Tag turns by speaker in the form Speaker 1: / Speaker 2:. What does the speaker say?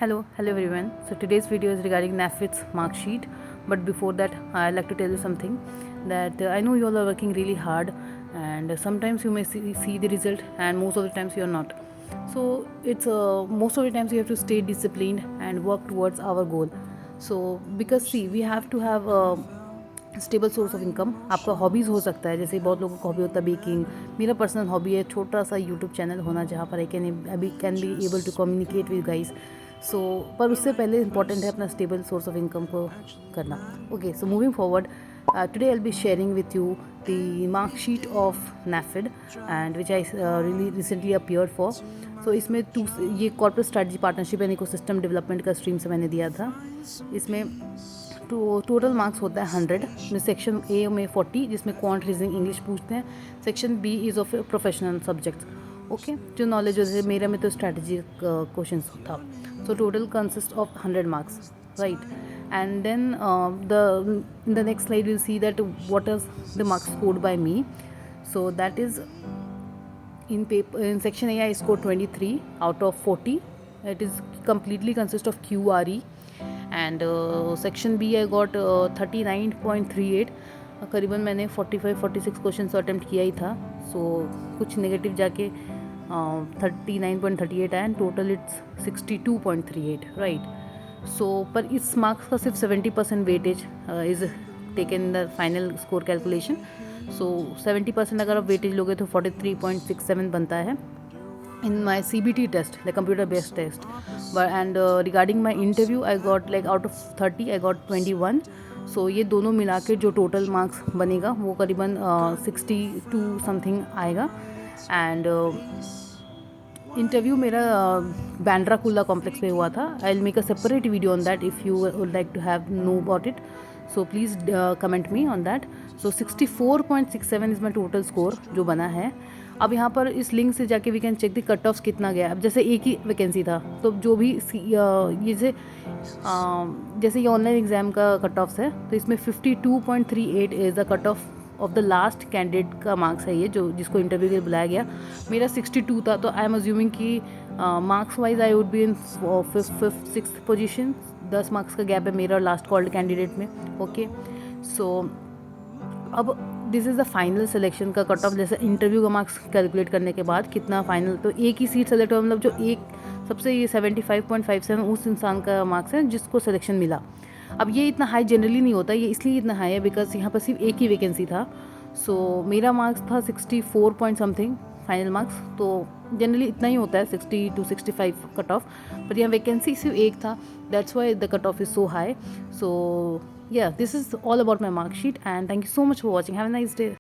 Speaker 1: Hello everyone. So today's video is regarding NAFID's mark sheet. But before that, I'd like to tell you something that I know you all are working really hard, and sometimes you may see the result, and most of the times you are not. So it's most of the times you have to stay disciplined and work towards our goal. So because see, we have to have a stable source of income. आपका hobbies हो सकता है, जैसे बहुत लोगों का hobby होता है बेकिंग. मेरा पर्सनल हॉबी है छोटा सा यूट्यूब चैनल होना जहाँ पर I can be able to communicate with guys. So पर उससे पहले इंपॉर्टेंट है अपना स्टेबल सोर्स ऑफ इनकम को करना. Okay, so moving forward, today I will be sharing with you the marksheet of NAFID and which I really recently appeared for. So इसमें ये corporate strategy partnership and ecosystem development का stream से मैंने दिया था. इसमें टोटल मार्क्स होता है 100. सेक्शन ए में 40 जिसमें क्वांट रीजनिंग इंग्लिश पूछते हैं. Section B is of professional subjects. Okay, जो नॉलेज जैसे मेरा में तो स्ट्रैटेजी क्वेश्चन था. So total consist of 100 marks, right. And then the next slide will see that what is the marks scored by me. So that is in section A I scored 23 out of 40. It is completely consist of QRE. And section B I got 39.38. करीबन मैंने 45-46 question attempt किया ही था. सो कुछ negative जाके 39.38 आया. And total it's 62.38, right. So पर इस marks का सिर्फ 70% weightage is taken in the final score calculation. So 70% अगर आप वेटेज लोगे तो 43.67 बनता है in my CBT test, the computer based test. And regarding my interview, I got like out of 30 I got 21. So ये दोनों मिला के जो टोटल मार्क्स बनेगा वो करीबन 62 समथिंग आएगा. एंड इंटरव्यू मेरा बैंड्रा कुल्ला कॉम्प्लेक्स में हुआ था. I will make a separate video on that if you would like to have know about it. So please comment me on that. So 64.67 is my total score जो बना है. अब यहाँ पर इस लिंक से जाके we can check the cut offs कितना गया. अब जैसे एक ही वैकेंसी था तो जो भी ये जैसे ये ऑनलाइन एग्ज़ाम का कट ऑफ्स है तो इसमें 52.38 is the cut off the last candidate का मार्क्स है ये जो जिसको इंटरव्यू के लिए बुलाया गया. मेरा 62 था. तो आई एम अज्यूमिंग कि marks wise I would be in 5th-6th position. 10 marks का गैप है मेरा और लास्ट कॉल्ड कैंडिडेट में. ओके, सो अब this is the final selection का कट ऑफ. जैसे इंटरव्यू का मार्क्स कैलकुलेट करने के बाद कितना फाइनल, तो एक ही सीट सेलेक्ट हुआ, मतलब जो एक सबसे ये 75.57 उस इंसान का मार्क्स है जिसको सिलेक्शन मिला. अब ये इतना हाई जनरली नहीं होता, ये इसलिए इतना हाई है बिकॉज यहाँ पर सिर्फ एक ही वैकेंसी था. सो मेरा मार्क्स था 64 पॉइंट समथिंग फाइनल मार्क्स. तो जनरली इतना ही होता है 60 to 65 कट ऑफ. पर यहाँ वैकेंसी सिर्फ एक था, that's why the cut off is so high. So yeah, this is all about my mark sheet, and thank you so much for watching. Have a nice day.